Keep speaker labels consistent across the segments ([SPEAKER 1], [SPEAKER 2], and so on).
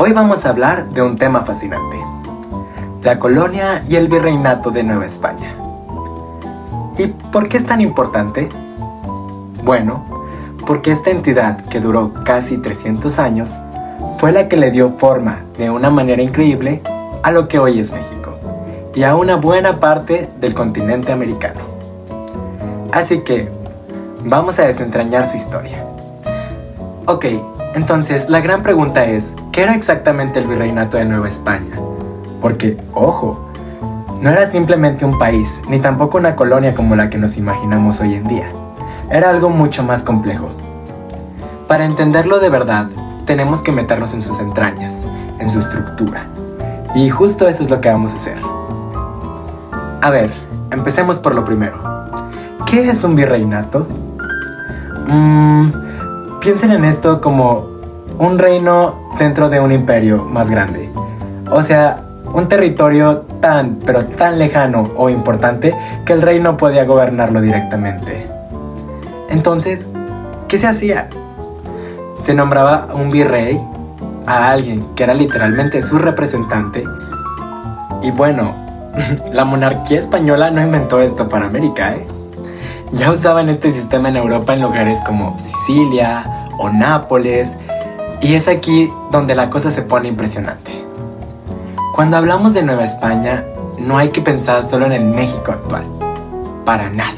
[SPEAKER 1] Hoy vamos a hablar de un tema fascinante: la colonia y el virreinato de Nueva España. ¿Y por qué es tan importante? Bueno, porque esta entidad, que duró casi 300 años, fue la que le dio forma de una manera increíble a lo que hoy es México y a una buena parte del continente americano. Así que vamos a desentrañar su historia. Ok, entonces la gran pregunta es, ¿qué era exactamente el virreinato de Nueva España? Porque, ojo, no era simplemente un país, ni tampoco una colonia como la que nos imaginamos hoy en día. Era algo mucho más complejo. Para entenderlo de verdad, tenemos que meternos en sus entrañas, en su estructura. Y justo eso es lo que vamos a hacer. A ver, empecemos por lo primero. ¿Qué es un virreinato? Piensen en esto como un reino dentro de un imperio más grande. O sea, un territorio tan, pero tan lejano o importante que el rey no podía gobernarlo directamente. Entonces, ¿qué se hacía? Se nombraba un virrey a alguien que era literalmente su representante. Y bueno, la monarquía española no inventó esto para América, ¿eh? Ya usaban este sistema en Europa en lugares como Sicilia o Nápoles, y es aquí donde la cosa se pone impresionante. Cuando hablamos de Nueva España, no hay que pensar solo en el México actual, para nada.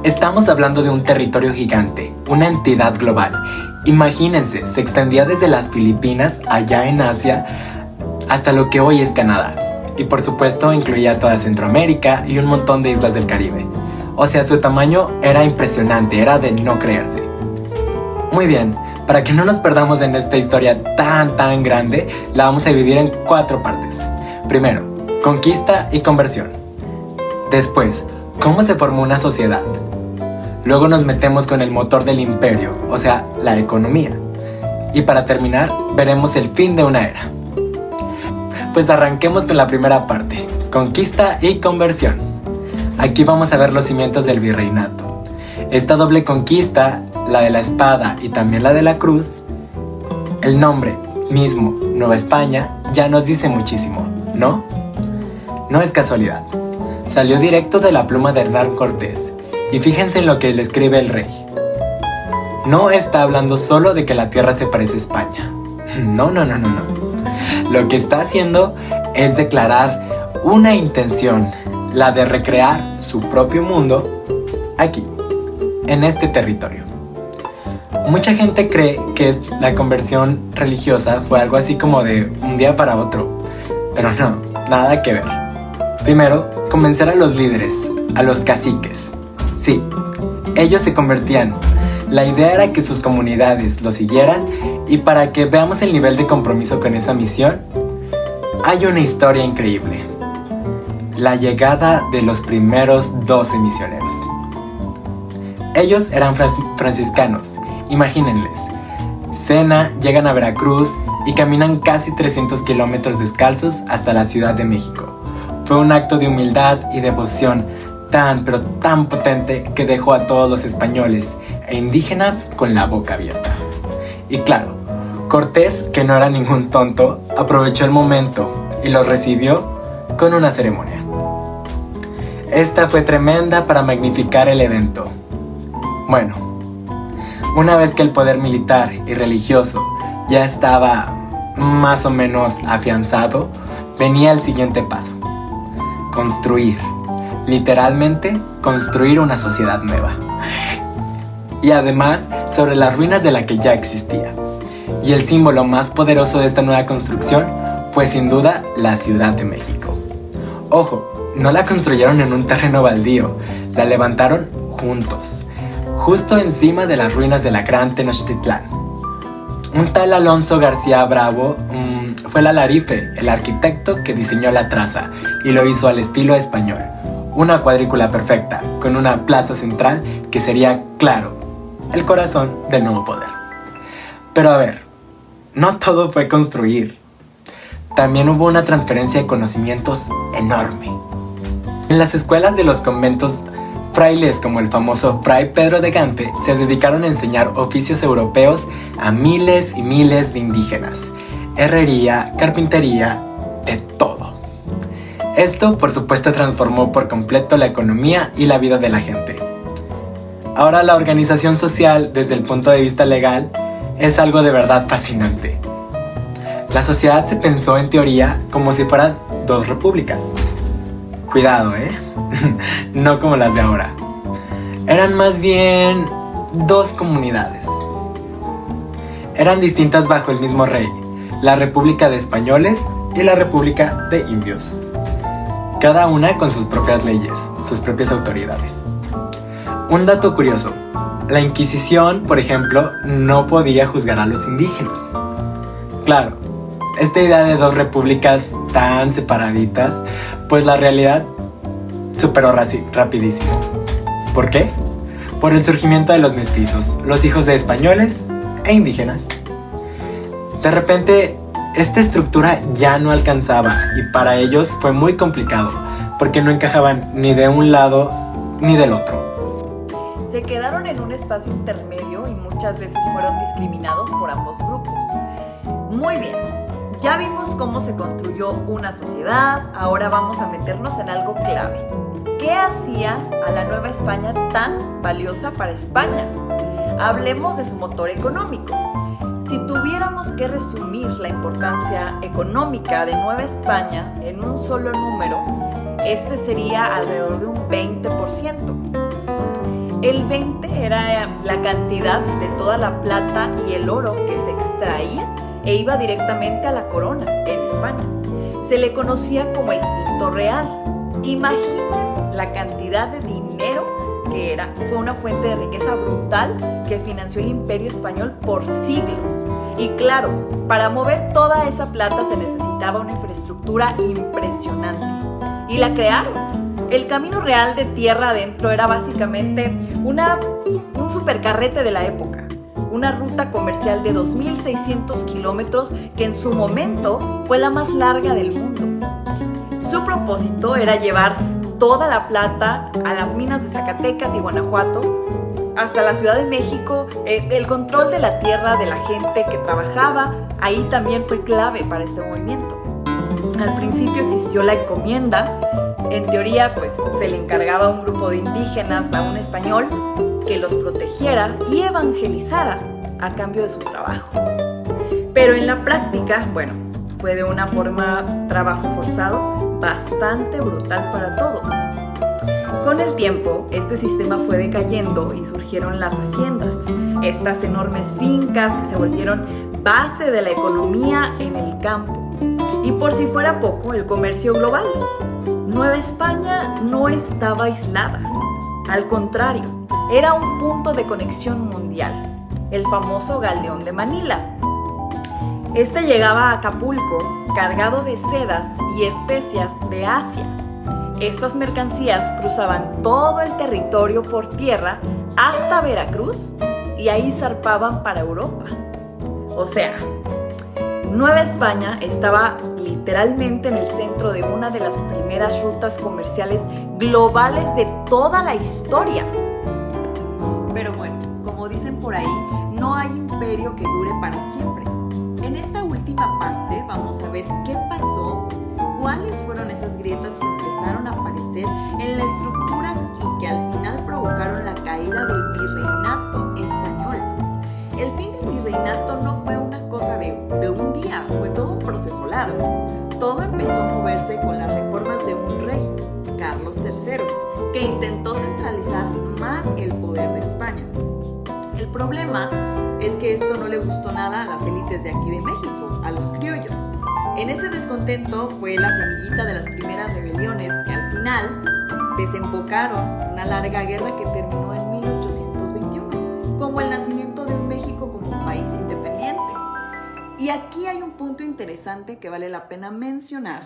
[SPEAKER 1] Estamos hablando de un territorio gigante, una entidad global. Imagínense, se extendía desde las Filipinas, allá en Asia, hasta lo que hoy es Canadá. Y por supuesto incluía toda Centroamérica y un montón de islas del Caribe. O sea, su tamaño era impresionante, era de no creerse. Muy bien, para que no nos perdamos en esta historia tan grande, la vamos a dividir en 4 partes. Primero, conquista y conversión. Después, cómo se formó una sociedad. Luego nos metemos con el motor del imperio, o sea, la economía. Y para terminar, veremos el fin de una era. Pues arranquemos con la primera parte, conquista y conversión. Aquí vamos a ver los cimientos del virreinato. Esta doble conquista, la de la espada y también la de la cruz, el nombre mismo, Nueva España, ya nos dice muchísimo, ¿no? No es casualidad. Salió directo de la pluma de Hernán Cortés. Y fíjense en lo que le escribe el rey. No está hablando solo de que la tierra se parece a España. No. Lo que está haciendo es declarar una intención, la de recrear su propio mundo aquí, en este territorio. Mucha gente cree que la conversión religiosa fue algo así como de un día para otro, pero no, nada que ver. Primero, convencer a los líderes, a los caciques. Sí, ellos se convertían. La idea era que sus comunidades lo siguieran, y para que veamos el nivel de compromiso con esa misión, hay una historia increíble. La llegada de los primeros 12 misioneros. Ellos eran franciscanos, imagínenles. Cena, llegan a Veracruz y caminan casi 300 kilómetros descalzos hasta la Ciudad de México. Fue un acto de humildad y devoción tan potente que dejó a todos los españoles e indígenas con la boca abierta. Y claro, Cortés, que no era ningún tonto, aprovechó el momento y los recibió con una ceremonia. Esta fue tremenda para magnificar el evento. Bueno, una vez que el poder militar y religioso ya estaba más o menos afianzado, venía el siguiente paso: construir. Literalmente, construir una sociedad nueva. Y además, sobre las ruinas de la que ya existía. Y el símbolo más poderoso de esta nueva construcción fue sin duda la Ciudad de México. Ojo, no la construyeron en un terreno baldío, la levantaron juntos, justo encima de las ruinas de la Gran Tenochtitlán. Un tal Alonso García Bravo fue el alarife, el arquitecto que diseñó la traza, y lo hizo al estilo español. Una cuadrícula perfecta, con una plaza central que sería, claro, el corazón del nuevo poder. Pero a ver, no todo fue construir. También hubo una transferencia de conocimientos enorme. En las escuelas de los conventos, frailes como el famoso Fray Pedro de Gante se dedicaron a enseñar oficios europeos a miles y miles de indígenas. herrería, carpintería, de todo. Esto, por supuesto, transformó por completo la economía y la vida de la gente. Ahora la organización social, desde el punto de vista legal, es algo de verdad fascinante. La sociedad se pensó en teoría como si fueran dos repúblicas. Cuidado, no como las de ahora. Eran más bien dos comunidades. Eran distintas bajo el mismo rey, la República de Españoles y la República de Indios. Cada una con sus propias leyes, sus propias autoridades. Un dato curioso, la Inquisición, por ejemplo, no podía juzgar a los indígenas. Claro, esta idea de dos repúblicas tan separaditas, pues la realidad superó rapidísimo. ¿Por qué? Por el surgimiento de los mestizos, los hijos de españoles e indígenas. De repente, esta estructura ya no alcanzaba y para ellos fue muy complicado, porque no encajaban ni de un lado ni del otro.
[SPEAKER 2] Se quedaron en un espacio intermedio y muchas veces fueron discriminados por ambos grupos. Muy bien, ya vimos cómo se construyó una sociedad, ahora vamos a meternos en algo clave. ¿Qué hacía a la Nueva España tan valiosa para España? Hablemos de su motor económico. Si tuviéramos que resumir la importancia económica de Nueva España en un solo número, este sería alrededor de un 20%. El 20 era la cantidad de toda la plata y el oro que se extraía e iba directamente a la corona en España. Se le conocía como el quinto real. Imaginen la cantidad de dinero que era. Fue una fuente de riqueza brutal que financió el Imperio Español por siglos. Y claro, para mover toda esa plata se necesitaba una infraestructura impresionante. Y la crearon. El camino real de tierra adentro era básicamente un supercarrete de la época. Una ruta comercial de 2.600 kilómetros que en su momento fue la más larga del mundo. Su propósito era llevar toda la plata a las minas de Zacatecas y Guanajuato, hasta la Ciudad de México. El control de la tierra de la gente que trabajaba ahí también fue clave para este movimiento. Al principio existió la encomienda. En teoría, pues se le encargaba a un grupo de indígenas, a un español, que los protegiera y evangelizara a cambio de su trabajo. Pero en la práctica, fue de una forma trabajo forzado bastante brutal para todos. Con el tiempo, este sistema fue decayendo y surgieron las haciendas, estas enormes fincas que se volvieron base de la economía en el campo. Y por si fuera poco, el comercio global. Nueva España no estaba aislada, al contrario, era un punto de conexión mundial, el famoso Galeón de Manila. Este llegaba a Acapulco cargado de sedas y especias de Asia. Estas mercancías cruzaban todo el territorio por tierra hasta Veracruz y ahí zarpaban para Europa. O sea, Nueva España estaba literalmente en el centro de una de las primeras rutas comerciales globales de toda la historia. Pero como dicen por ahí, no hay imperio que dure para siempre. En esta última parte vamos a ver qué pasó, cuáles fueron esas grietas que empezaron a aparecer en la estructura y que al final provocaron la caída del virreinato español. El fin del virreinato no fue una cosa de un día, fue todo un proceso largo. Todo empezó a moverse con las reformas de un rey, Carlos III, que intentó centralizar más el poder de España. El problema es que esto no le gustó nada a las élites de aquí de México, a los criollos. En ese descontento fue la semillita de las primeras rebeliones que al final desembocaron una larga guerra que terminó en 1821, como el nacimiento de México como un país independiente. Y aquí hay un punto interesante que vale la pena mencionar,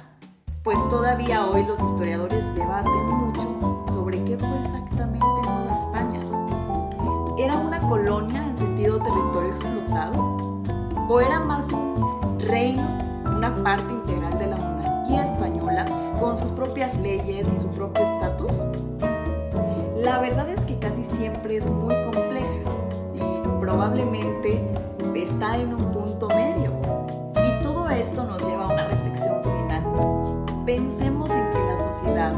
[SPEAKER 2] pues todavía hoy los historiadores debaten mucho sobre qué fue exactamente Nueva España. ¿Era una colonia en sentido territorio explotado? ¿O era más un reino, una parte integral de la monarquía española con sus propias leyes y su propio estatus? La verdad es que casi siempre es muy compleja y probablemente está en un punto medio. Y todo esto nos lleva a una reflexión final. Pensemos en que la sociedad,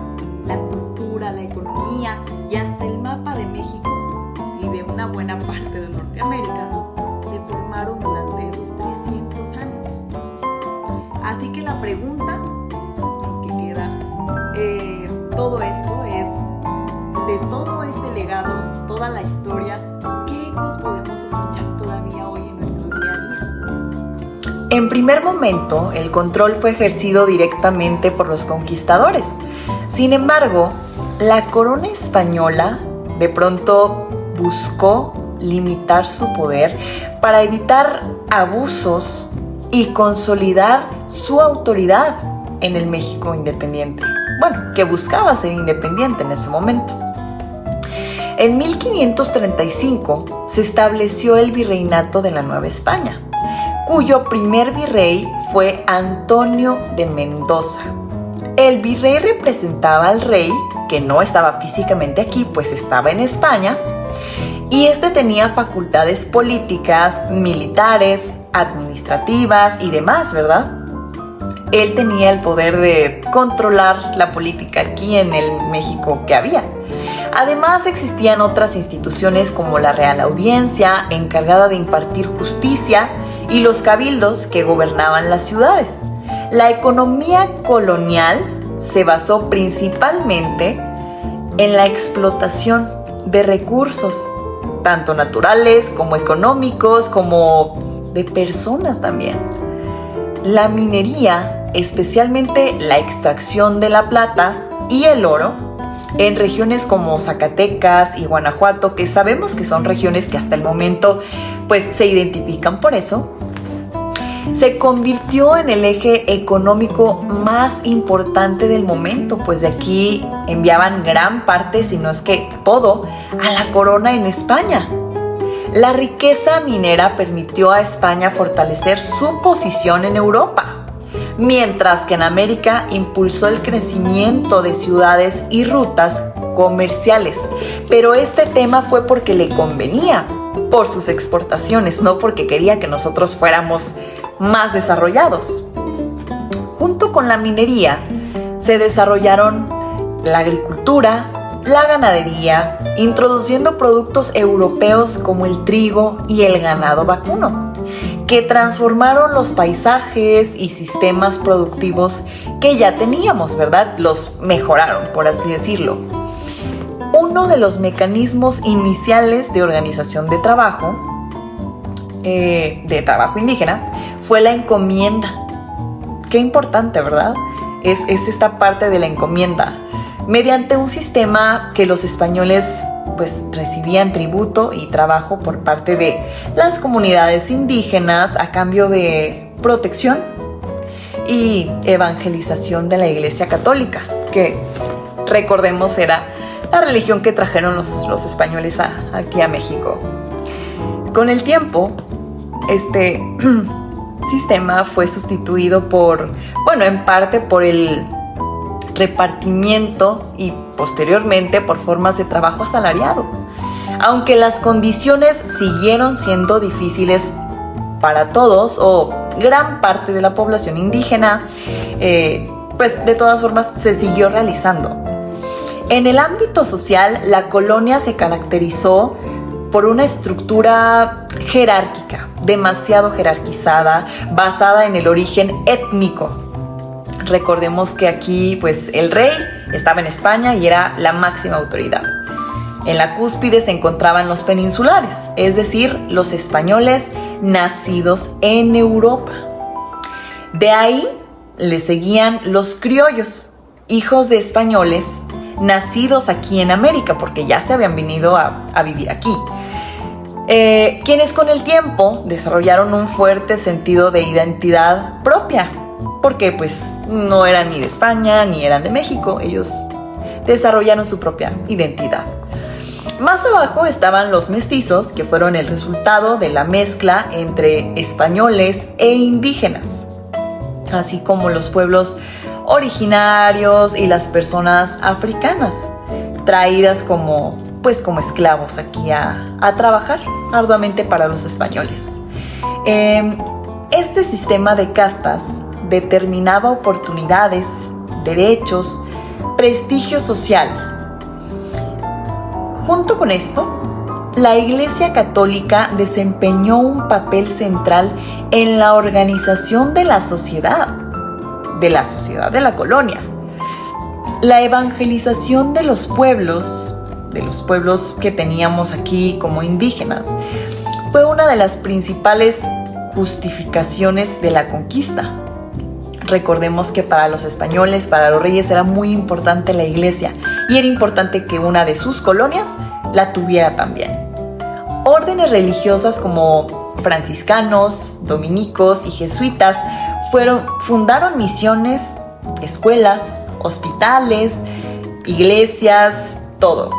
[SPEAKER 2] la cultura, la economía y hasta el mapa de México y de una buena parte de Norteamérica se formaron durante esos 300 años. Así que la pregunta que queda, todo esto es, de todo este legado, toda la historia, ¿qué ecos podemos escuchar todavía hoy en nuestro día a día? En primer momento, el control fue ejercido directamente por los conquistadores. Sin embargo, la corona española de pronto buscó limitar su poder para evitar abusos y consolidar su autoridad en el México independiente. Bueno, que buscaba ser independiente en ese momento. En 1535 se estableció el virreinato de la Nueva España, cuyo primer virrey fue Antonio de Mendoza. El virrey representaba al rey, que no estaba físicamente aquí, pues estaba en España, y este tenía facultades políticas, militares, administrativas y demás, ¿verdad? Él tenía el poder de controlar la política aquí en el México que había. Además, existían otras instituciones como la Real Audiencia, encargada de impartir justicia, y los cabildos que gobernaban las ciudades. La economía colonial se basó principalmente en la explotación de recursos, tanto naturales como económicos, como de personas también. La minería, especialmente la extracción de la plata y el oro, en regiones como Zacatecas y Guanajuato, que sabemos que son regiones que hasta el momento pues se identifican por eso, se convirtió en el eje económico más importante del momento, pues de aquí enviaban gran parte, si no es que todo, a la corona en España. La riqueza minera permitió a España fortalecer su posición en Europa, mientras que en América impulsó el crecimiento de ciudades y rutas comerciales. Pero este tema fue porque le convenía por sus exportaciones, no porque quería que nosotros fuéramos más desarrollados. Junto con la minería se desarrollaron la agricultura, la ganadería, introduciendo productos europeos como el trigo y el ganado vacuno, que transformaron los paisajes y sistemas productivos que ya teníamos, ¿verdad? Los mejoraron, por así decirlo. Uno de los mecanismos iniciales de organización de trabajo indígena, fue la encomienda. Qué importante, ¿verdad? Es esta parte de la encomienda. Mediante un sistema que los españoles pues recibían tributo y trabajo por parte de las comunidades indígenas a cambio de protección y evangelización de la Iglesia Católica, que recordemos era la religión que trajeron los españoles aquí a México. Con el tiempo, este sistema fue sustituido en parte por el repartimiento y posteriormente por formas de trabajo asalariado. Aunque las condiciones siguieron siendo difíciles para todos o gran parte de la población indígena, pues de todas formas se siguió realizando. En el ámbito social, la colonia se caracterizó por una estructura jerárquica, demasiado jerarquizada, basada en el origen étnico. Recordemos que aquí, pues, el rey estaba en España y era la máxima autoridad. En la cúspide se encontraban los peninsulares, es decir, los españoles nacidos en Europa. De ahí le seguían los criollos, hijos de españoles nacidos aquí en América, porque ya se habían venido a vivir aquí. Quienes con el tiempo desarrollaron un fuerte sentido de identidad propia, porque pues no eran ni de España ni eran de México, ellos desarrollaron su propia identidad. Más abajo estaban los mestizos, que fueron el resultado de la mezcla entre españoles e indígenas, así como los pueblos originarios y las personas africanas, traídas como esclavos aquí a trabajar arduamente para los españoles. Este sistema de castas determinaba oportunidades, derechos, prestigio social. Junto con esto, la Iglesia Católica desempeñó un papel central en la organización de la sociedad de la colonia. La evangelización de los pueblos que teníamos aquí como indígenas, fue una de las principales justificaciones de la conquista. Recordemos que para los españoles, para los reyes, era muy importante la iglesia y era importante que una de sus colonias la tuviera también. Órdenes religiosas como franciscanos, dominicos y jesuitas fundaron misiones, escuelas, hospitales, iglesias, todo.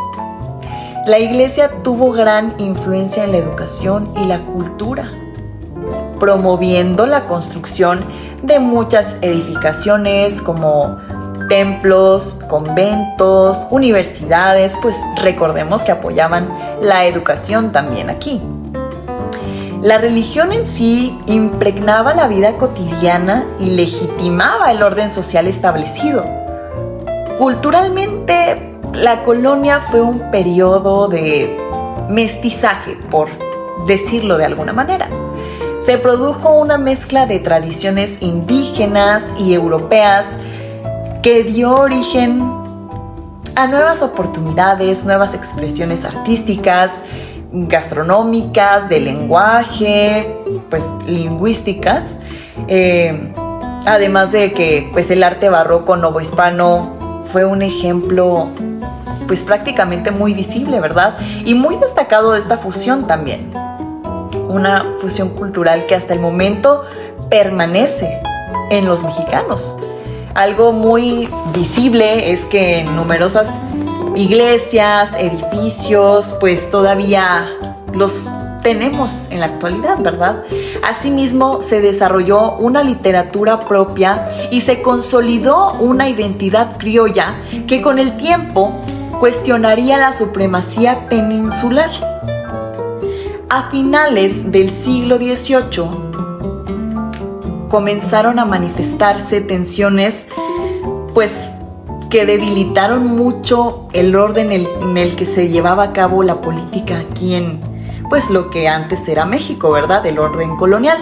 [SPEAKER 2] La iglesia tuvo gran influencia en la educación y la cultura, promoviendo la construcción de muchas edificaciones como templos, conventos, universidades, pues recordemos que apoyaban la educación también aquí. La religión en sí impregnaba la vida cotidiana y legitimaba el orden social establecido. Culturalmente, la colonia fue un periodo de mestizaje, por decirlo de alguna manera. Se produjo una mezcla de tradiciones indígenas y europeas que dio origen a nuevas oportunidades, nuevas expresiones artísticas, gastronómicas, de lenguaje, pues lingüísticas, además de que pues el arte barroco novohispano fue un ejemplo pues prácticamente muy visible, ¿verdad? Y muy destacado de esta fusión también, una fusión cultural que hasta el momento permanece en los mexicanos. Algo muy visible es que en numerosas iglesias, edificios, pues todavía los tenemos en la actualidad, ¿verdad? Asimismo, se desarrolló una literatura propia y se consolidó una identidad criolla que con el tiempo cuestionaría la supremacía peninsular. A finales del siglo XVIII comenzaron a manifestarse tensiones, pues que debilitaron mucho el orden en el que se llevaba a cabo la política aquí en, pues lo que antes era México, ¿verdad? El orden colonial.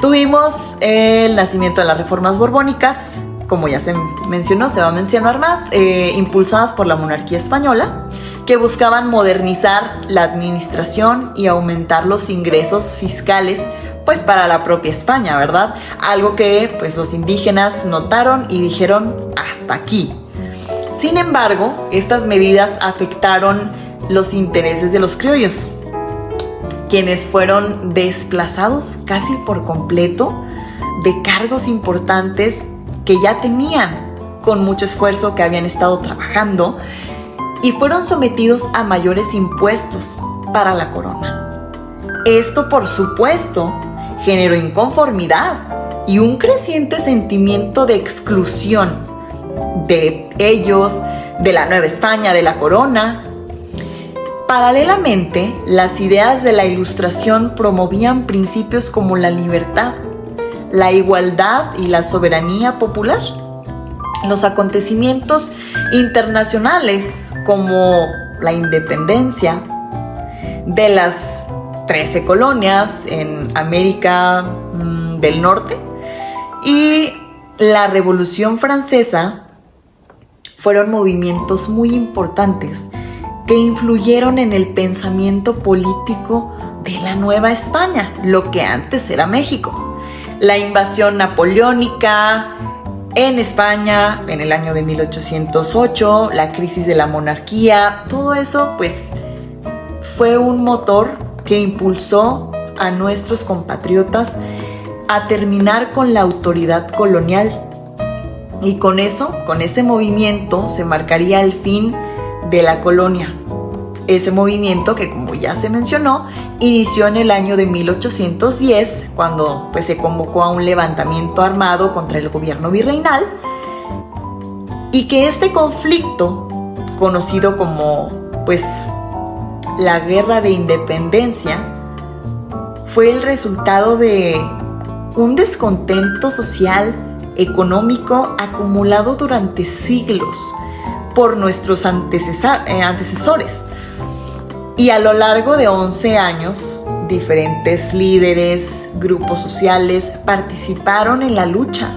[SPEAKER 2] Tuvimos el nacimiento de las reformas borbónicas, como ya se mencionó, se va a mencionar más, impulsadas por la monarquía española, que buscaban modernizar la administración y aumentar los ingresos fiscales pues para la propia España, ¿verdad? Algo que pues los indígenas notaron y dijeron hasta aquí. Sin embargo, estas medidas afectaron los intereses de los criollos, quienes fueron desplazados casi por completo de cargos importantes que ya tenían con mucho esfuerzo, que habían estado trabajando, y fueron sometidos a mayores impuestos para la corona. Esto, por supuesto, generó inconformidad y un creciente sentimiento de exclusión de ellos, de la Nueva España, de la corona. Paralelamente, las ideas de la Ilustración promovían principios como la libertad, la igualdad y la soberanía popular. Los acontecimientos internacionales como la independencia de las 13 colonias en América del Norte y la Revolución Francesa fueron movimientos muy importantes que influyeron en el pensamiento político de la Nueva España, lo que antes era México. La invasión napoleónica en España en el año de 1808, la crisis de la monarquía, todo eso pues fue un motor que impulsó a nuestros compatriotas a terminar con la autoridad colonial. Y con eso, con ese movimiento, se marcaría el fin de la colonia. Ese movimiento que, como ya se mencionó, inició en el año de 1810, cuando pues, se convocó a un levantamiento armado contra el gobierno virreinal, y que este conflicto, conocido como pues la Guerra de Independencia, fue el resultado de un descontento social, económico, acumulado durante siglos por nuestros antecesores. Y a lo largo de 11 años, diferentes líderes, grupos sociales participaron en la lucha.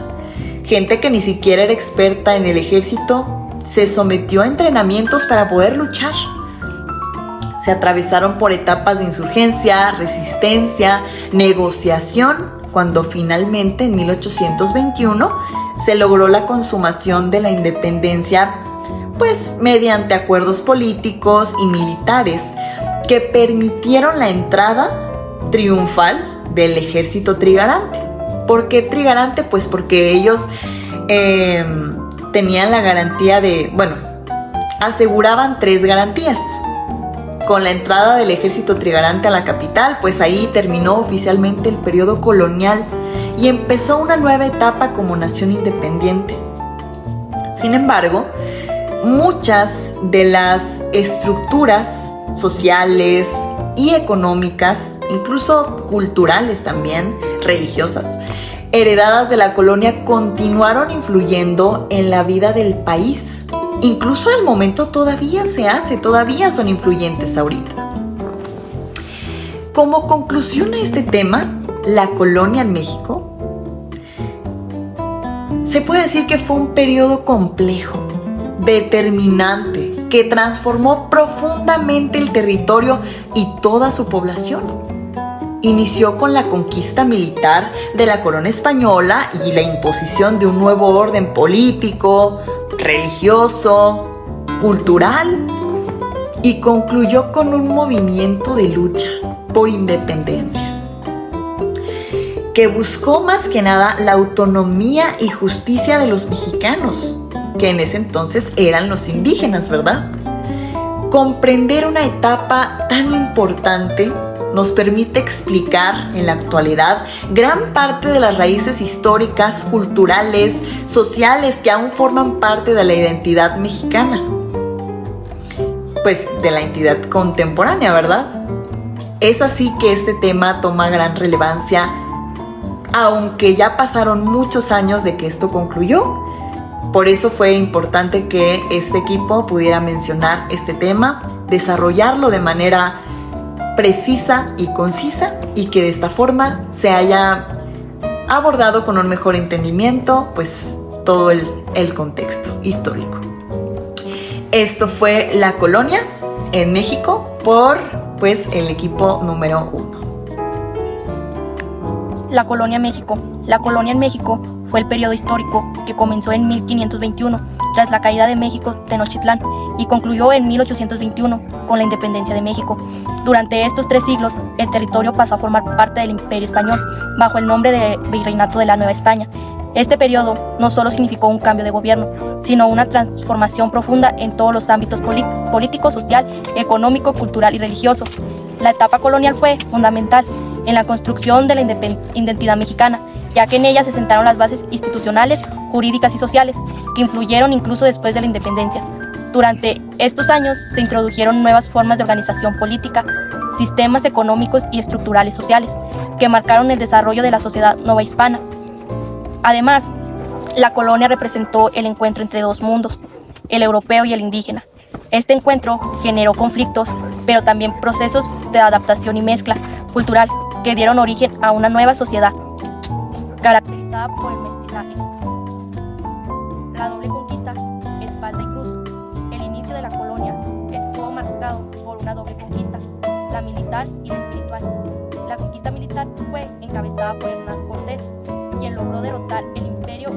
[SPEAKER 2] Gente que ni siquiera era experta en el ejército se sometió a entrenamientos para poder luchar. Se atravesaron por etapas de insurgencia, resistencia, negociación, cuando finalmente en 1821 se logró la consumación de la independencia, pues mediante acuerdos políticos y militares que permitieron la entrada triunfal del ejército trigarante. ¿Por qué trigarante? Pues porque ellos tenían la garantía aseguraban 3 garantías. Con la entrada del ejército trigarante a la capital, pues ahí terminó oficialmente el periodo colonial y empezó una nueva etapa como nación independiente. Sin embargo, muchas de las estructuras sociales y económicas, incluso culturales también, religiosas, heredadas de la colonia, continuaron influyendo en la vida del país. Incluso al momento todavía todavía son influyentes ahorita. Como conclusión a este tema, la colonia en México, se puede decir que fue un periodo complejo, determinante, que transformó profundamente el territorio y toda su población. Inició con la conquista militar de la corona española y la imposición de un nuevo orden político, religioso, cultural, y concluyó con un movimiento de lucha por independencia que buscó más que nada la autonomía y justicia de los mexicanos, que en ese entonces eran los indígenas, ¿verdad? Comprender una etapa tan importante nos permite explicar en la actualidad gran parte de las raíces históricas, culturales, sociales que aún forman parte de la identidad mexicana. Pues de la entidad contemporánea, ¿verdad? Es así que este tema toma gran relevancia, aunque ya pasaron muchos años de que esto concluyó. Por eso fue importante que este equipo pudiera mencionar este tema, desarrollarlo de manera precisa y concisa, y que de esta forma se haya abordado con un mejor entendimiento pues todo el contexto histórico. Esto fue La Colonia en México por pues el equipo número 1.
[SPEAKER 3] La Colonia México. La colonia en México fue el periodo histórico que comenzó en 1521 tras la caída de México Tenochtitlán y concluyó en 1821 con la independencia de México. Durante estos 3 siglos, el territorio pasó a formar parte del Imperio Español bajo el nombre de Virreinato de la Nueva España. Este periodo no solo significó un cambio de gobierno, sino una transformación profunda en todos los ámbitos político, social, económico, cultural y religioso. La etapa colonial fue fundamental en la construcción de la identidad mexicana, ya que en ella se sentaron las bases institucionales, jurídicas y sociales, que influyeron incluso después de la independencia. Durante estos años se introdujeron nuevas formas de organización política, sistemas económicos y estructurales sociales, que marcaron el desarrollo de la sociedad novohispana. Además, la colonia representó el encuentro entre 2 mundos, el europeo y el indígena. Este encuentro generó conflictos, pero también procesos de adaptación y mezcla cultural que dieron origen a una nueva sociedad, caracterizada por el mestizaje. La doble conquista, espada y cruz. El inicio de la colonia estuvo marcado por una doble conquista, la militar y la espiritual. La conquista militar fue encabezada por Hernán Cortés, quien logró derrotar el imperio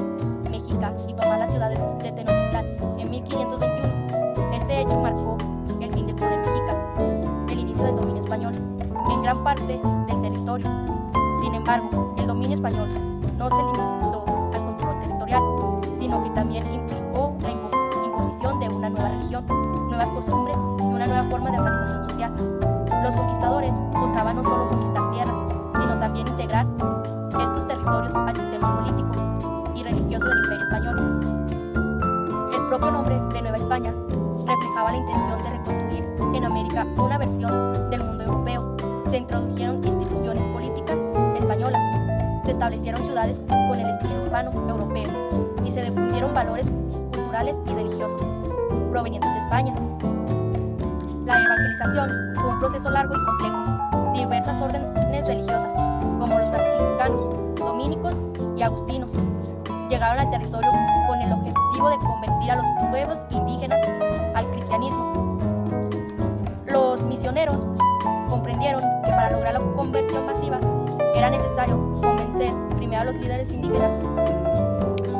[SPEAKER 3] mexica y tomar la ciudad de Tenochtitlán en 1521. Este hecho marcó el fin del poder mexica, el inicio del dominio español en gran parte del territorio. Sin embargo, el dominio español no se limitó al control territorial, sino que también implicó la imposición de una nueva religión, nuevas costumbres y una nueva forma de organización social. Los conquistadores buscaban no solo conquistar tierras, sino también integrar estos territorios al sistema político y religioso del Imperio Español. El propio nombre de Nueva España reflejaba la intención de reconstruir en América una versión del mundo europeo. Se introdujeron instituciones políticas establecieron ciudades con el estilo urbano europeo y se difundieron valores culturales y religiosos provenientes de España. La evangelización fue un proceso largo y complejo. Diversas órdenes religiosas, como los franciscanos, dominicos y agustinos, llegaron al territorio con el objetivo de convertir a los pueblos indígenas al cristianismo. Los misioneros comprendieron que para lograr la conversión masiva era necesario convencer primero a los líderes indígenas.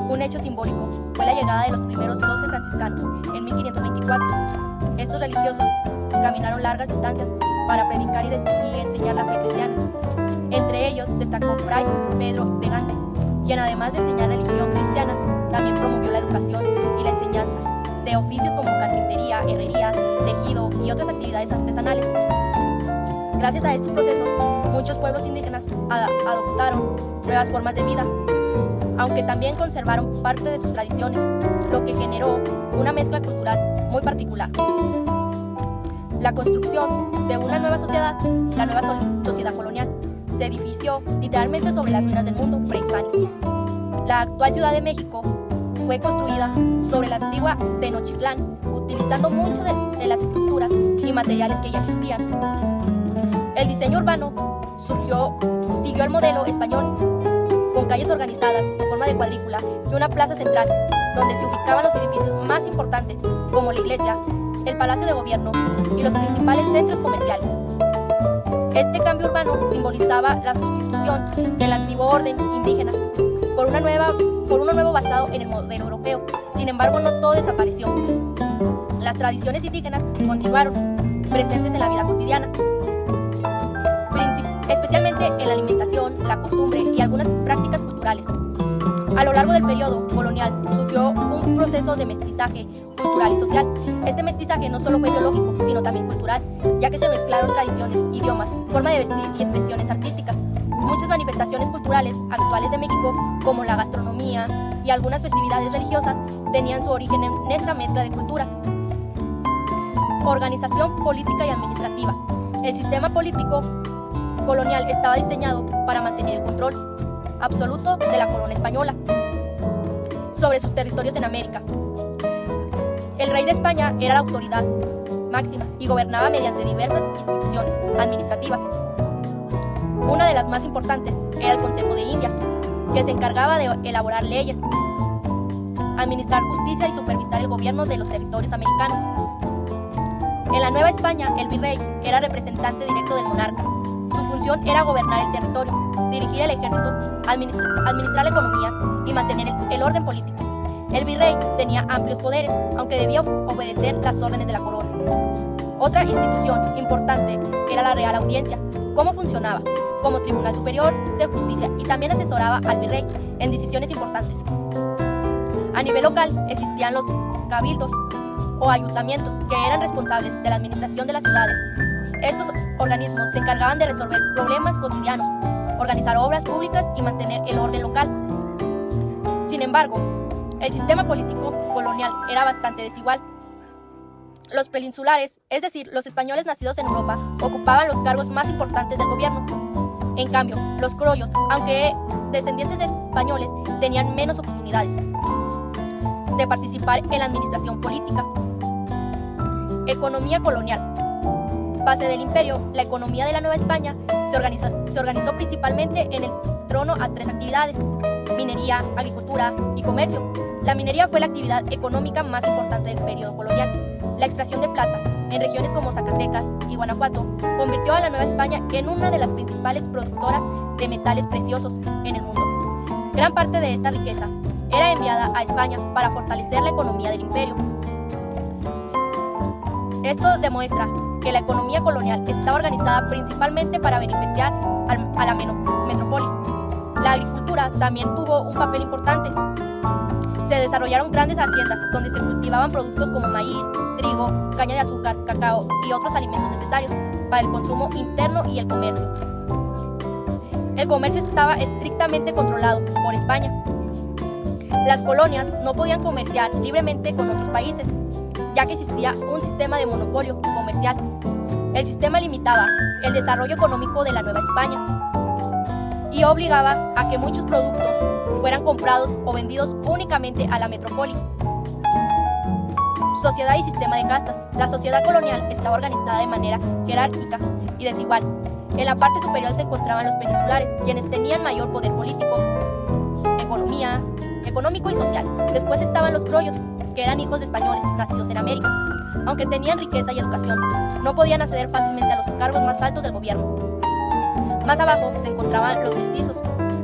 [SPEAKER 3] Un hecho simbólico fue la llegada de los primeros 12 franciscanos en 1524. Estos religiosos caminaron largas distancias para predicar y enseñar la fe cristiana. Entre ellos destacó Fray Pedro de Gante, quien además de enseñar religión cristiana, también promovió la educación y la enseñanza de oficios como carpintería, herrería, tejido y otras actividades artesanales. Gracias a estos procesos, muchos pueblos indígenas adoptaron nuevas formas de vida, aunque también conservaron parte de sus tradiciones, lo que generó una mezcla cultural muy particular. La construcción de una nueva sociedad, la nueva sociedad colonial, se edifició literalmente sobre las ruinas del mundo prehispánico. La actual Ciudad de México fue construida sobre la antigua Tenochtitlán, utilizando muchas de las estructuras y materiales que ya existían. El diseño urbano siguió el modelo español, con calles organizadas en forma de cuadrícula y una plaza central, donde se ubicaban los edificios más importantes, como la iglesia, el Palacio de Gobierno y los principales centros comerciales. Este cambio urbano simbolizaba la sustitución del antiguo orden indígena por uno nuevo basado en el modelo europeo. Sin embargo, no todo desapareció. Las tradiciones indígenas continuaron presentes en la vida cotidiana, especialmente en la alimentación, la costumbre y algunas prácticas culturales. A lo largo del periodo colonial surgió un proceso de mestizaje cultural y social. Este mestizaje no solo fue biológico, sino también cultural, ya que se mezclaron tradiciones, idiomas, forma de vestir y expresiones artísticas. Muchas manifestaciones culturales actuales de México, como la gastronomía y algunas festividades religiosas, tenían su origen en esta mezcla de culturas. Organización política y administrativa. El sistema político colonial estaba diseñado para mantener el control absoluto de la corona española sobre sus territorios en América. El rey de España era la autoridad máxima y gobernaba mediante diversas instituciones administrativas. Una de las más importantes era el Consejo de Indias, que se encargaba de elaborar leyes, administrar justicia y supervisar el gobierno de los territorios americanos. En la Nueva España, el virrey era representante directo del monarca. Su función era gobernar el territorio, dirigir el ejército, administrar la economía y mantener el orden político. El virrey tenía amplios poderes, aunque debía obedecer las órdenes de la corona. Otra institución importante era la Real Audiencia. ¿Cómo funcionaba? Como tribunal superior de justicia, y también asesoraba al virrey en decisiones importantes. A nivel local existían los cabildos o ayuntamientos, que eran responsables de la administración de las ciudades. Estos organismos se encargaban de resolver problemas cotidianos, organizar obras públicas y mantener el orden local. Sin embargo, el sistema político colonial era bastante desigual. Los peninsulares, es decir, los españoles nacidos en Europa, ocupaban los cargos más importantes del gobierno. En cambio, los criollos, aunque descendientes de españoles, tenían menos oportunidades de participar en la administración política. Economía colonial. Base del imperio, la economía de la Nueva España se organizó principalmente en el trono a tres actividades: minería, agricultura y comercio. La minería fue la actividad económica más importante del periodo colonial. La extracción de plata en regiones como Zacatecas y Guanajuato convirtió a la Nueva España en una de las principales productoras de metales preciosos en el mundo. Gran parte de esta riqueza era enviada a España para fortalecer la economía del imperio. Esto demuestra que la economía colonial estaba organizada principalmente para beneficiar a la metrópoli. La agricultura también tuvo un papel importante. Se desarrollaron grandes haciendas donde se cultivaban productos como maíz, trigo, caña de azúcar, cacao y otros alimentos necesarios para el consumo interno y el comercio. El comercio estaba estrictamente controlado por España. Las colonias no podían comerciar libremente con otros países, ya que existía un sistema de monopolio comercial. El sistema limitaba el desarrollo económico de la Nueva España y obligaba a que muchos productos fueran comprados o vendidos únicamente a la metrópoli. Sociedad y sistema de castas. La sociedad colonial estaba organizada de manera jerárquica y desigual. En la parte superior se encontraban los peninsulares, quienes tenían mayor poder político, económico y social. Después estaban los criollos, que eran hijos de españoles nacidos en América. Aunque tenían riqueza y educación, no podían acceder fácilmente a los cargos más altos del gobierno. Más abajo se encontraban los mestizos,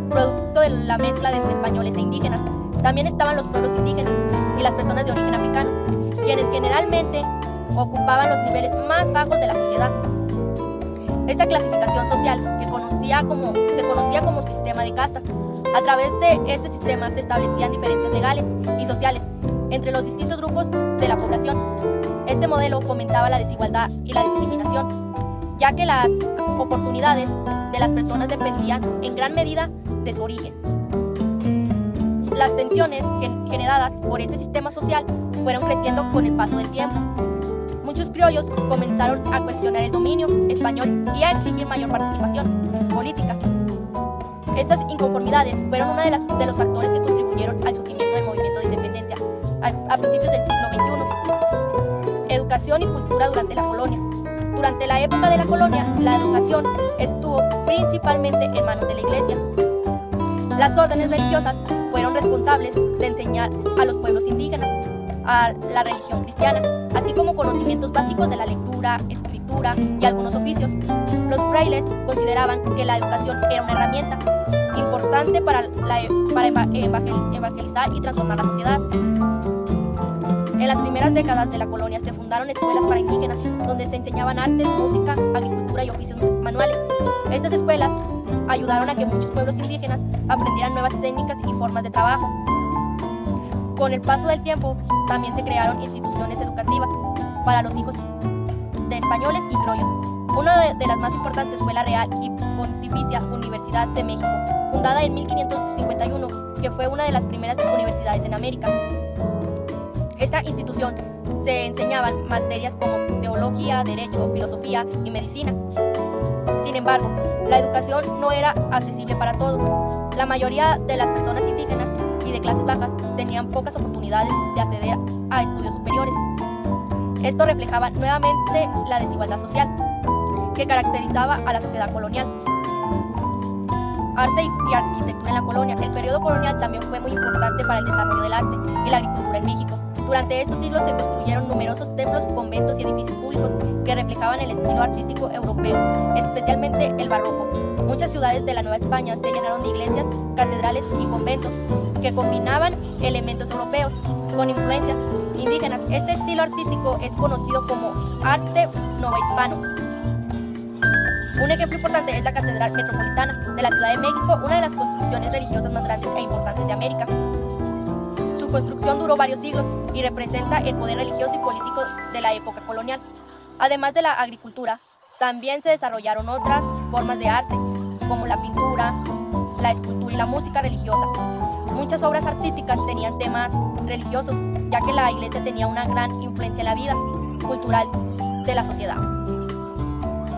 [SPEAKER 3] producto de la mezcla entre españoles e indígenas. También estaban los pueblos indígenas y las personas de origen africano, quienes generalmente ocupaban los niveles más bajos de la sociedad. Esta clasificación social, que se conocía como sistema de castas, a través de este sistema se establecían diferencias legales y sociales entre los distintos grupos de la población. Este modelo fomentaba la desigualdad y la discriminación, ya que las oportunidades de las personas dependían en gran medida de su origen. Las tensiones generadas por este sistema social fueron creciendo con el paso del tiempo. Muchos criollos comenzaron a cuestionar el dominio español y a exigir mayor participación política. Estas inconformidades fueron uno de los factores que contribuyeron al surgimiento del movimiento de independencia a principios del siglo XXI. Educación y cultura durante la colonia. Durante la época de la colonia, la educación estuvo principalmente en manos de la Iglesia. Las órdenes religiosas fueron responsables de enseñar a los pueblos indígenas a la religión cristiana, así como conocimientos básicos de la lectura, escritura y algunos oficios. Los frailes consideraban que la educación era una herramienta importante para evangelizar y transformar la sociedad. En las primeras décadas de la colonia se fundaron escuelas para indígenas, donde se enseñaban artes, música, agricultura y oficios manuales. Estas escuelas ayudaron a que muchos pueblos indígenas aprendieran nuevas técnicas y formas de trabajo. Con el paso del tiempo, también se crearon instituciones educativas para los hijos de españoles y criollos. Una de las más importantes fue la Real y Pontificia Universidad de México, fundada en 1551, que fue una de las primeras universidades en América. Esta institución se enseñaban materias como teología, derecho, filosofía y medicina. Sin embargo, la educación no era accesible para todos. La mayoría de las personas indígenas y de clases bajas tenían pocas oportunidades de acceder a estudios superiores. Esto reflejaba nuevamente la desigualdad social que caracterizaba a la sociedad colonial. Arte y arquitectura en la colonia. El periodo colonial también fue muy importante para el desarrollo del arte y la agricultura en México. Durante estos siglos se construyeron numerosos templos, conventos y edificios públicos que reflejaban el estilo artístico europeo, especialmente el barroco. Muchas ciudades de la Nueva España se llenaron de iglesias, catedrales y conventos que combinaban elementos europeos con influencias indígenas. Este estilo artístico es conocido como arte novohispano. Un ejemplo importante es la Catedral Metropolitana de la Ciudad de México, una de las construcciones religiosas más grandes e importantes de América. Su construcción duró varios siglos y representa el poder religioso y político de la época colonial. Además de la agricultura, también se desarrollaron otras formas de arte, como la pintura, la escultura y la música religiosa. Muchas obras artísticas tenían temas religiosos, ya que la iglesia tenía una gran influencia en la vida cultural de la sociedad.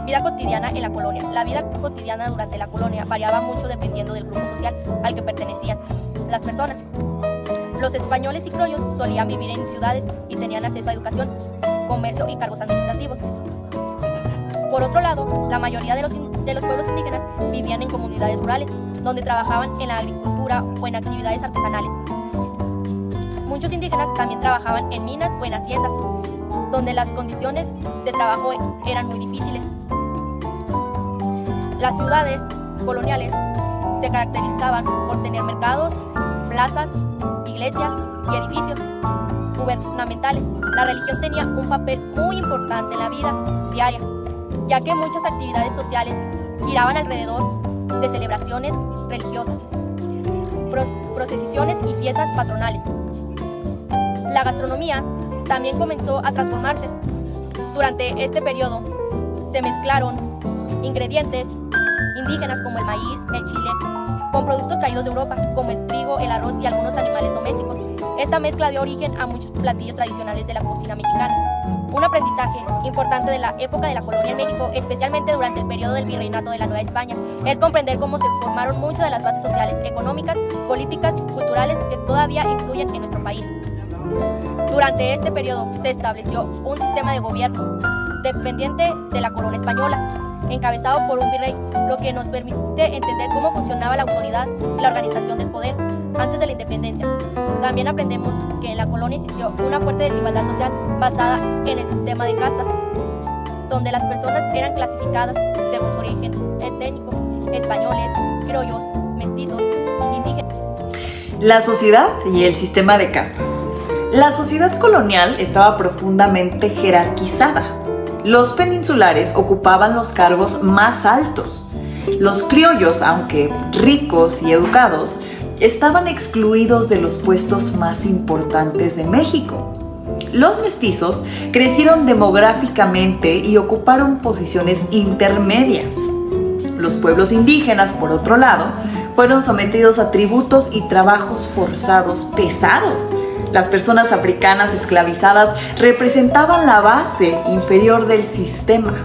[SPEAKER 3] Vida cotidiana en la colonia. La vida cotidiana durante la colonia variaba mucho dependiendo del grupo social al que pertenecían las personas. Los españoles y criollos solían vivir en ciudades y tenían acceso a educación, comercio y cargos administrativos. Por otro lado, la mayoría de los pueblos indígenas vivían en comunidades rurales, donde trabajaban en la agricultura o en actividades artesanales. Muchos indígenas también trabajaban en minas o en haciendas, donde las condiciones de trabajo eran muy difíciles. Las ciudades coloniales se caracterizaban por tener mercados, plazas, iglesias y edificios gubernamentales. La religión tenía un papel muy importante en la vida diaria, ya que muchas actividades sociales giraban alrededor de celebraciones religiosas, procesiones y fiestas patronales. La gastronomía también comenzó a transformarse. Durante este periodo se mezclaron ingredientes indígenas como el maíz, el chile, con productos traídos de Europa, como el trigo, el arroz y algunos animales domésticos. Esta mezcla dio origen a muchos platillos tradicionales de la cocina mexicana. Un aprendizaje importante de la época de la colonia en México, especialmente durante el periodo del virreinato de la Nueva España, es comprender cómo se formaron muchas de las bases sociales, económicas, políticas, culturales que todavía influyen en nuestro país. Durante este periodo se estableció un sistema de gobierno dependiente de la corona española, encabezado por un virrey, lo que nos permite entender cómo funcionaba la autoridad y la organización del poder antes de la independencia. También aprendemos que en la colonia existió una fuerte desigualdad social basada en el sistema de castas, donde las personas eran clasificadas según su origen étnico: españoles, criollos, mestizos, indígenas.
[SPEAKER 2] La sociedad y el sistema de castas. La sociedad colonial estaba profundamente jerarquizada. Los peninsulares ocupaban los cargos más altos. Los criollos, aunque ricos y educados, estaban excluidos de los puestos más importantes de México. Los mestizos crecieron demográficamente y ocuparon posiciones intermedias. Los pueblos indígenas, por otro lado, fueron sometidos a tributos y trabajos forzados pesados. Las personas africanas esclavizadas representaban la base inferior del sistema.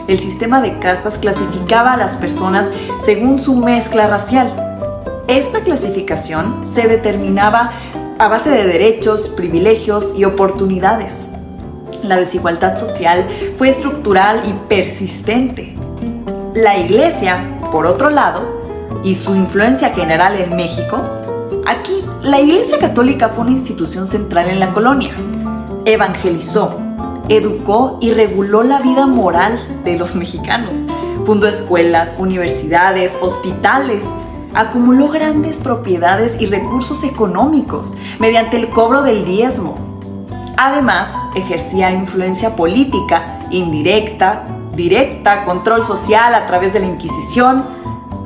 [SPEAKER 2] El sistema de castas clasificaba a las personas según su mezcla racial. Esta clasificación se determinaba a base de derechos, privilegios y oportunidades. La desigualdad social fue estructural y persistente. La Iglesia, por otro lado, y su influencia general en México, aquí la Iglesia Católica fue una institución central en la colonia. Evangelizó, educó y reguló la vida moral de los mexicanos. Fundó escuelas, universidades, hospitales. Acumuló grandes propiedades y recursos económicos mediante el cobro del diezmo. Además, ejercía influencia política, indirecta, directa, control social a través de la Inquisición.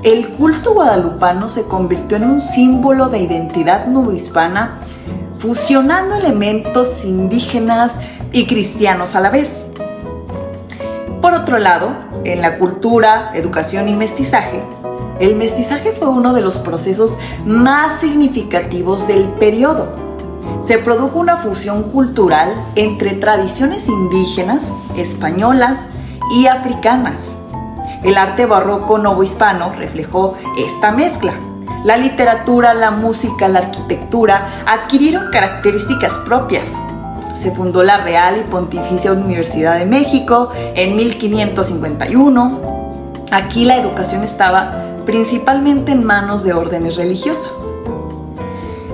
[SPEAKER 2] El culto guadalupano se convirtió en un símbolo de identidad novohispana, fusionando elementos indígenas y cristianos a la vez. Por otro lado, en la cultura, educación y mestizaje, el mestizaje fue uno de los procesos más significativos del periodo. Se produjo una fusión cultural entre tradiciones indígenas, españolas y africanas. El arte barroco novohispano reflejó esta mezcla. La literatura, la música, la arquitectura adquirieron características propias. Se fundó la Real y Pontificia Universidad de México en 1551. Aquí la educación estaba principalmente en manos de órdenes religiosas.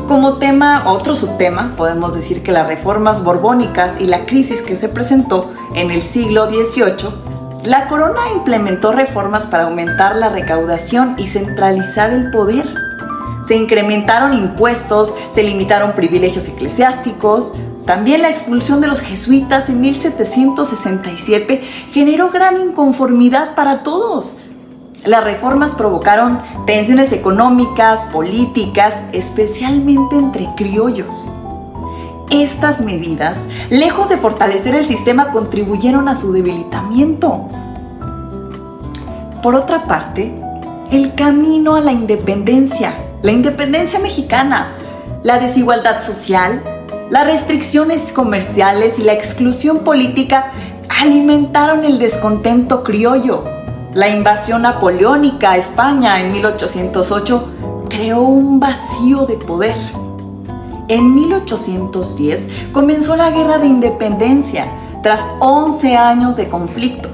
[SPEAKER 2] Como tema, otro subtema, podemos decir que las reformas borbónicas y la crisis que se presentó en el siglo XVIII, la corona implementó reformas para aumentar la recaudación y centralizar el poder. Se incrementaron impuestos, se limitaron privilegios eclesiásticos. También la expulsión de los jesuitas en 1767 generó gran inconformidad para todos. Las reformas provocaron tensiones económicas, políticas, especialmente entre criollos. Estas medidas, lejos de fortalecer el sistema, contribuyeron a su debilitamiento. Por otra parte, el camino a la independencia mexicana, la desigualdad social, las restricciones comerciales y la exclusión política alimentaron el descontento criollo. La invasión napoleónica a España en 1808 creó un vacío de poder. En 1810 comenzó la Guerra de Independencia. Tras 11 años de conflicto,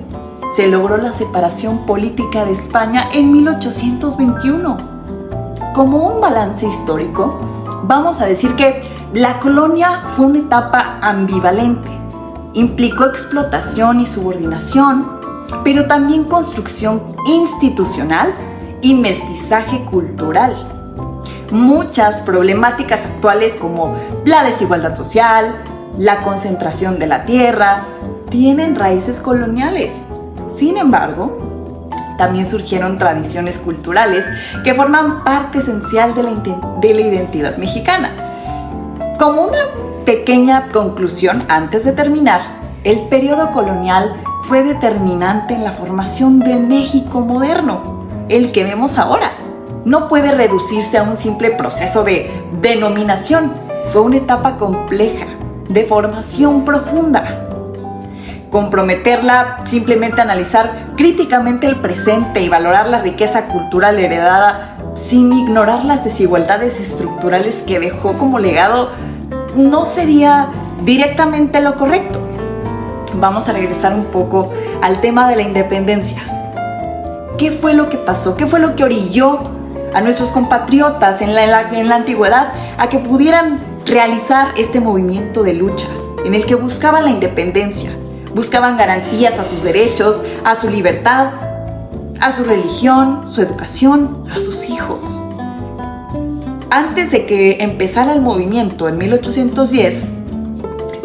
[SPEAKER 2] se logró la separación política de España en 1821. Como un balance histórico, vamos a decir que la colonia fue una etapa ambivalente. Implicó explotación y subordinación, pero también construcción institucional y mestizaje cultural. Muchas problemáticas actuales como la desigualdad social, la concentración de la tierra, tienen raíces coloniales. Sin embargo, también surgieron tradiciones culturales que forman parte esencial de la identidad mexicana. Como una pequeña conclusión antes de terminar, el periodo colonial fue determinante en la formación de México moderno, el que vemos ahora. No puede reducirse a un simple proceso de denominación, fue una etapa compleja, de formación profunda. Comprometerla, simplemente analizar críticamente el presente y valorar la riqueza cultural heredada sin ignorar las desigualdades estructurales que dejó como legado, no sería directamente lo correcto. Vamos a regresar un poco al tema de la independencia. ¿Qué fue lo que pasó? ¿Qué fue lo que orilló a nuestros compatriotas en la antigüedad a que pudieran realizar este movimiento de lucha en el que buscaban la independencia? Buscaban garantías a sus derechos, a su libertad, a su religión, su educación, a sus hijos. Antes de que empezara el movimiento en 1810,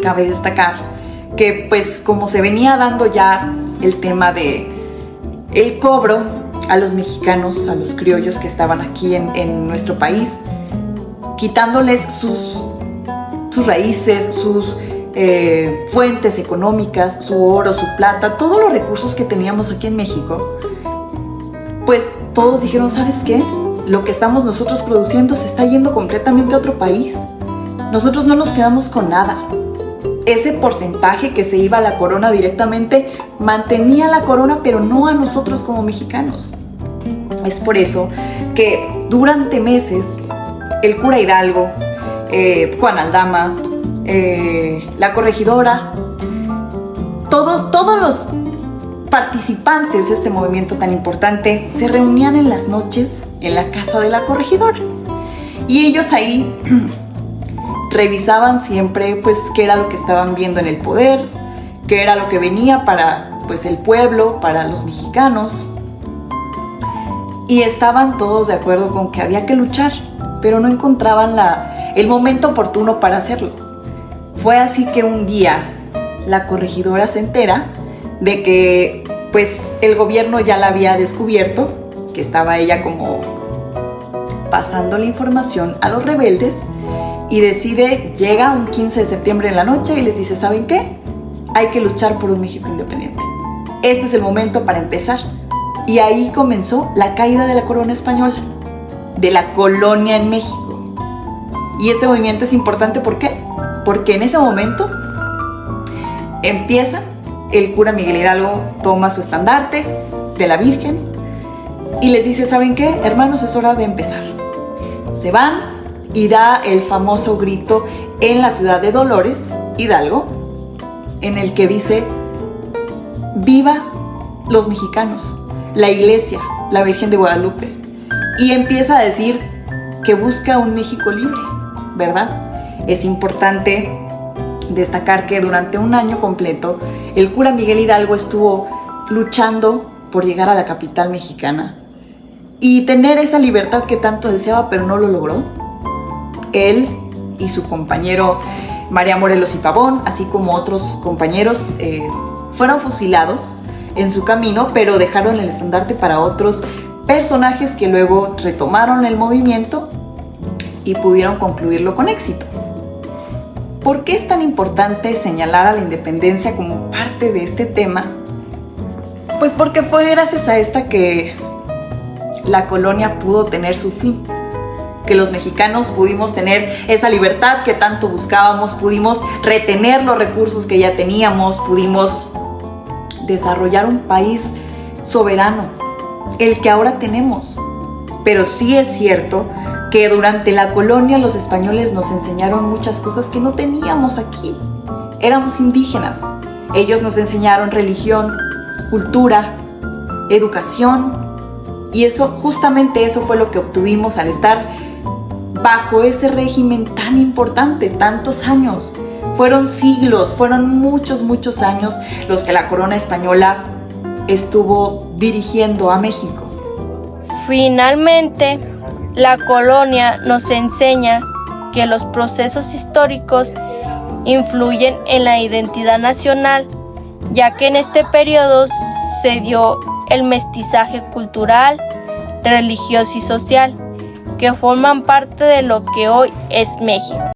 [SPEAKER 2] cabe destacar que pues como se venía dando ya el tema de el cobro a los mexicanos, a los criollos que estaban aquí en nuestro país, quitándoles sus raíces, sus fuentes económicas, su oro, su plata, todos los recursos que teníamos aquí en México, pues todos dijeron, ¿sabes qué? Lo que estamos nosotros produciendo se está yendo completamente a otro país. Nosotros no nos quedamos con nada. Ese porcentaje que se iba a la corona directamente mantenía la corona, pero no a nosotros como mexicanos. Es por eso que durante meses el cura Hidalgo, Juan Aldama, la corregidora, todos los participantes de este movimiento tan importante se reunían en las noches en la casa de la corregidora y ellos ahí revisaban siempre pues qué era lo que estaban viendo en el poder, qué era lo que venía para pues el pueblo, para los mexicanos, y estaban todos de acuerdo con que había que luchar, pero no encontraban el momento oportuno para hacerlo. Fue así que un día la corregidora se entera de que pues el gobierno ya la había descubierto, que estaba ella como pasando la información a los rebeldes, y llega un 15 de septiembre en la noche y les dice, ¿saben qué? Hay que luchar por un México independiente. Este es el momento para empezar. Y ahí comenzó la caída de la corona española, de la colonia en México. Y ese movimiento es importante, ¿por qué? Porque en ese momento empieza, el cura Miguel Hidalgo toma su estandarte de la Virgen y les dice, ¿saben qué? Hermanos, es hora de empezar. Se van y da el famoso grito en la ciudad de Dolores, Hidalgo, en el que dice, ¡viva los mexicanos! La iglesia, la Virgen de Guadalupe. Y empieza a decir que busca un México libre, ¿verdad? Es importante destacar que durante un año completo el cura Miguel Hidalgo estuvo luchando por llegar a la capital mexicana y tener esa libertad que tanto deseaba, pero no lo logró. Él y su compañero María Morelos y Pavón, así como otros compañeros, fueron fusilados en su camino, pero dejaron el estandarte para otros personajes que luego retomaron el movimiento y pudieron concluirlo con éxito. ¿Por qué es tan importante señalar a la independencia como parte de este tema? Pues porque fue gracias a esta que la colonia pudo tener su fin, que los mexicanos pudimos tener esa libertad que tanto buscábamos, pudimos retener los recursos que ya teníamos, pudimos desarrollar un país soberano, el que ahora tenemos. Pero sí es cierto que durante la colonia los españoles nos enseñaron muchas cosas que no teníamos aquí. Éramos indígenas. Ellos nos enseñaron religión, cultura, educación, y justamente eso fue lo que obtuvimos al estar bajo ese régimen tan importante, tantos años. Fueron siglos, fueron muchos años los que la corona española estuvo dirigiendo a México.
[SPEAKER 3] Finalmente, la colonia nos enseña que los procesos históricos influyen en la identidad nacional, ya que en este periodo se dio el mestizaje cultural, religioso y social, que forman parte de lo que hoy es México.